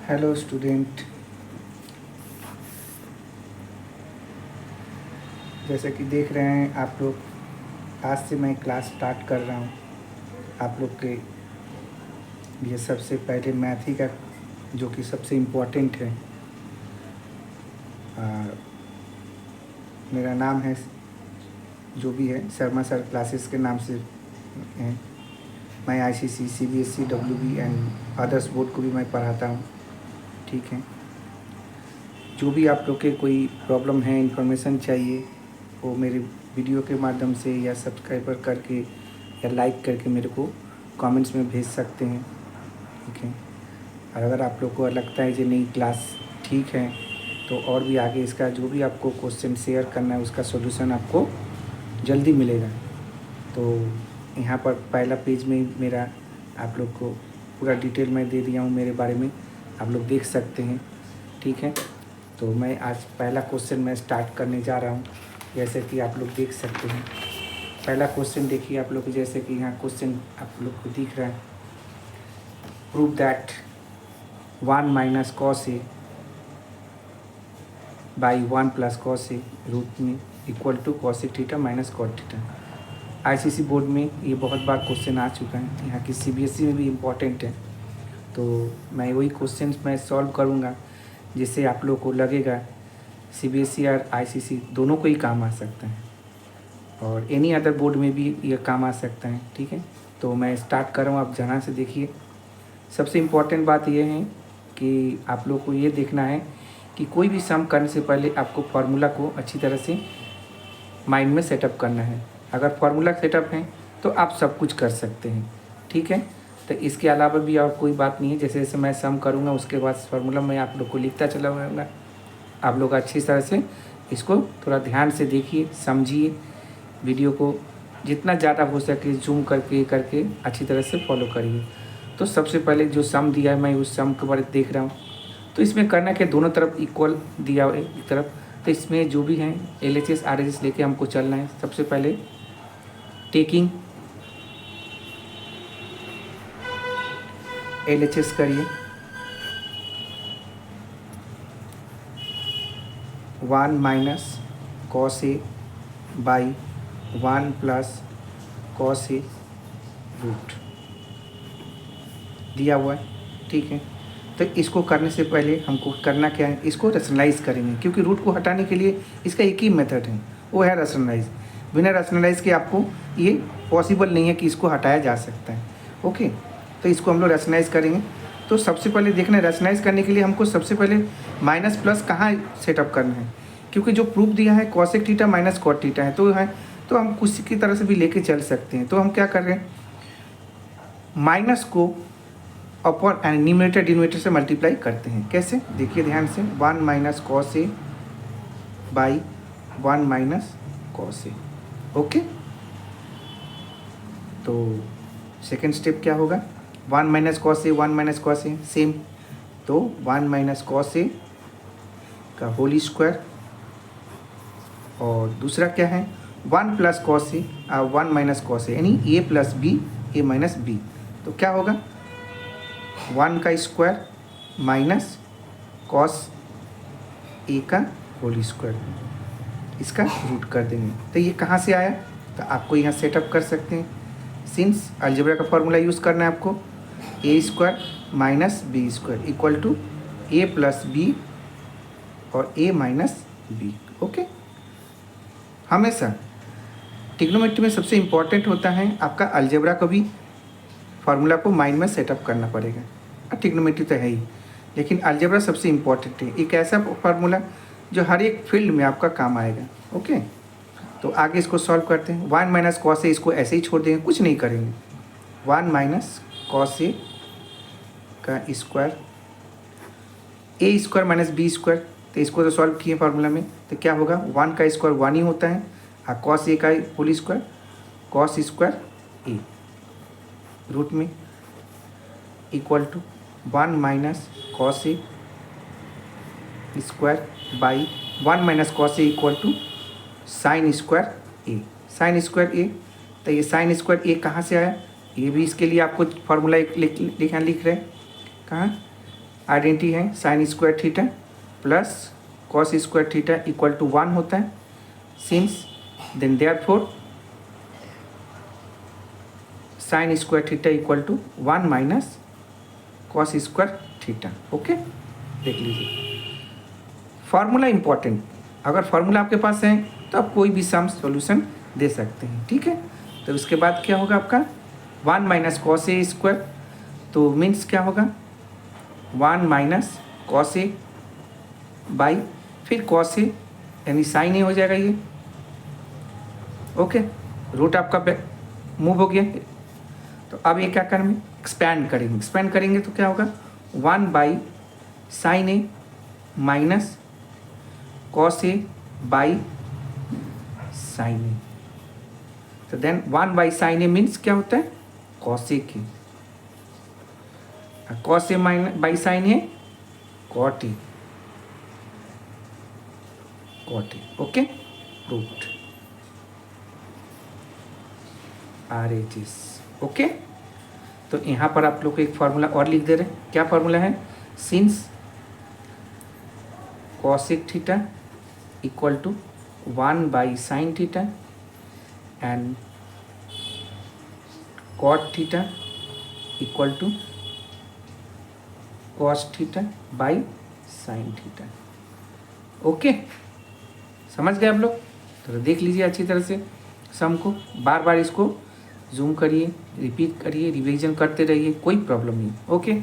Hello student. जैसे कि देख रहे हैं आप लोग, आज से मैं क्लास स्टार्ट कर रहा हूँ आप लोग के लिए। सबसे पहले मैथ ही का जो कि सबसे इम्पोर्टेंट है। मेरा नाम है जो भी है शर्मा सर क्लासेस के नाम से है। मैं ICC, CBSE, WB and others board को भी मैं पढ़ाता हूँ। ठीक है, जो भी आप लोग के कोई प्रॉब्लम है, इन्फॉर्मेशन चाहिए, वो मेरे वीडियो के माध्यम से या सब्सक्राइबर करके या लाइक करके मेरे को कमेंट्स में भेज सकते हैं। ठीक है, और अगर आप लोग को लगता है कि नहीं क्लास ठीक है, तो और भी आगे इसका जो भी आपको क्वेश्चन शेयर करना है उसका सॉल्यूशन आपको जल्दी मिलेगा। तो यहाँ पर पहला पेज में मेरा आप लोग को पूरा डिटेल मैं दे दिया हूँ मेरे बारे में, आप लोग देख सकते हैं। ठीक है, तो मैं आज पहला क्वेश्चन मैं स्टार्ट करने जा रहा हूँ। जैसे कि आप लोग देख सकते हैं, पहला क्वेश्चन देखिए आप लोग। जैसे कि यहाँ क्वेश्चन आप लोग को दिख रहा है, prove that 1 minus cos A by 1 plus cos A root में equal to cosec theta minus cot theta. ICC board में ये बहुत बार क्वेश्चन आ चुका है, यहाँ की सीबीएसई में भी इम्पॉर्टेंट है। तो मैं वही क्वेश्चन मैं सॉल्व करूँगा जिससे आप लोग को लगेगा सीबीएसई और आईसीसी दोनों को ही काम आ सकता है, और एनी अदर बोर्ड में भी ये काम आ सकता है। ठीक है, तो मैं स्टार्ट कर रहा हूँ, आप ध्यान से देखिए। सबसे इम्पॉर्टेंट बात यह है कि आप लोग को ये देखना है कि कोई भी सम करने से पहले आपको फार्मूला को अच्छी तरह से माइंड में सेटअप करना है। अगर फार्मूला सेटअप है तो आप सब कुछ कर सकते हैं। ठीक है, तो इसके अलावा भी और कोई बात नहीं है। जैसे जैसे मैं सम करूँगा उसके बाद फार्मूला मैं आप लोग को लिखता चला जाऊँगा। आप लोग अच्छी तरह से इसको थोड़ा ध्यान से देखिए, समझिए, वीडियो को जितना ज़्यादा हो सके जूम करके अच्छी तरह से फॉलो करिए। तो सबसे पहले जो सम दिया है मैं उस सम के बारे में देख रहा हूँ। तो इसमें करना क्या, दोनों तरफ इक्वल दिया है एक तरफ, तो इसमें जो भी हैं LHS RHS लेके हमको चलना है। सबसे पहले टेकिंग LHS करिए, 1 minus cos A by 1 plus cos A root दिया हुआ है। ठीक है, तो इसको करने से पहले हमको करना क्या है, इसको रैशनलाइज करेंगे, क्योंकि रूट को हटाने के लिए इसका एक ही मेथड है, वो है रैशनलाइज। बिना रैशनलाइज के आपको ये पॉसिबल नहीं है कि इसको हटाया जा सकता है। ओके, तो इसको हम लोग रैशनलाइज करेंगे। तो सबसे पहले देखना है, रैशनलाइज करने के लिए हमको सबसे पहले माइनस प्लस कहाँ सेटअप करना है, क्योंकि जो प्रूफ दिया है cosec theta minus cot theta है, तो हम किसी की तरह से भी लेके चल सकते हैं। तो हम क्या कर रहे हैं, माइनस को अपर एंड न्यूमरेटर डिनोमिनेटर से मल्टीप्लाई करते हैं। कैसे, देखिए ध्यान से, 1 minus cos A by 1 minus cos A. Okay, तो सेकेंड स्टेप क्या होगा, 1 माइनस कॉस ए 1 माइनस कॉस ए सेम, तो 1 माइनस कॉस ए का होल स्क्वायर, और दूसरा क्या है 1 प्लस कॉस ए 1 माइनस कॉस ए, यानी ए प्लस बी ए माइनस बी। तो क्या होगा 1 का स्क्वायर माइनस कॉस ए का होल स्क्वायर, इसका रूट कर देंगे। तो ये कहाँ से आया, तो आपको यहाँ सेटअप कर सकते हैं। सिंस अलजेब्रा का फॉर्मूला यूज़ करना है आपको, A square minus B square equal to A plus B और ए माइनस बी। ओके, हमेशा ट्रिग्नोमेट्री में सबसे इम्पॉर्टेंट होता है आपका अलजेब्रा को भी फार्मूला को माइंड में सेटअप करना पड़ेगा। ट्रिग्नोमेट्री तो है ही, लेकिन अलजेब्रा सबसे इम्पॉर्टेंट है, एक ऐसा फार्मूला जो हर एक फील्ड में आपका काम आएगा। ओके, तो आगे इसको सॉल्व करते हैं। 1 माइनस कॉस ए, इसको ऐसे ही छोड़ देंगे, कुछ नहीं करेंगे। 1 माइनस कॉस ए का स्क्वायर, ए स्क्वायर माइनस बी स्क्वायर, तो इसको तो सॉल्व किए फार्मूला में, तो क्या होगा 1 का स्क्वायर 1 ही होता है, और कॉस ए का whole square cos square A root में equal to 1 minus cos A square by 1 minus cos A equal to sine square A, sine square A. तो ये साइन स्क्वायर ए कहाँ से आया, ये भी इसके लिए आपको फार्मूला लिख रहे हैं, कहाँ आइडेंटिटी है sine square theta plus cos square theta equal to 1 होता है, since then therefore sine square theta equal to 1 minus cos square theta. Okay, देख लीजिए फार्मूला इंपॉर्टेंट, अगर फार्मूला आपके पास है तो आप कोई भी सम सॉल्यूशन दे सकते हैं। ठीक है, तो उसके बाद क्या होगा आपका 1 माइनस कॉस ए स्क्वायर, तो मीन्स क्या होगा 1 माइनस कॉस ए बाई फिर कॉस ए यानी साइन ए हो जाएगा ये। ओके, रूट आपका मूव हो गया। तो अब ये क्या करेंगे, एक्सपैंड करेंगे तो क्या होगा 1 by sine A minus cos A by sine A. तो then 1 by sine A means क्या होता है कॉस ए के, cos A minus by sine A cot A. Okay, root RHS। Okay, तो यहाँ पर आप लोग को एक फार्मूला और लिख दे रहे हैं। क्या फार्मूला है, since cosec theta equal to 1 by sine theta and cot theta equal to cos theta by sine theta. Okay, समझ गए आप लोग? तो देख लीजिए अच्छी तरह से सम को, बार बार इसको जूम करिए, रिपीट करिए, रिवीजन करते रहिए, कोई प्रॉब्लम नहीं। ओके।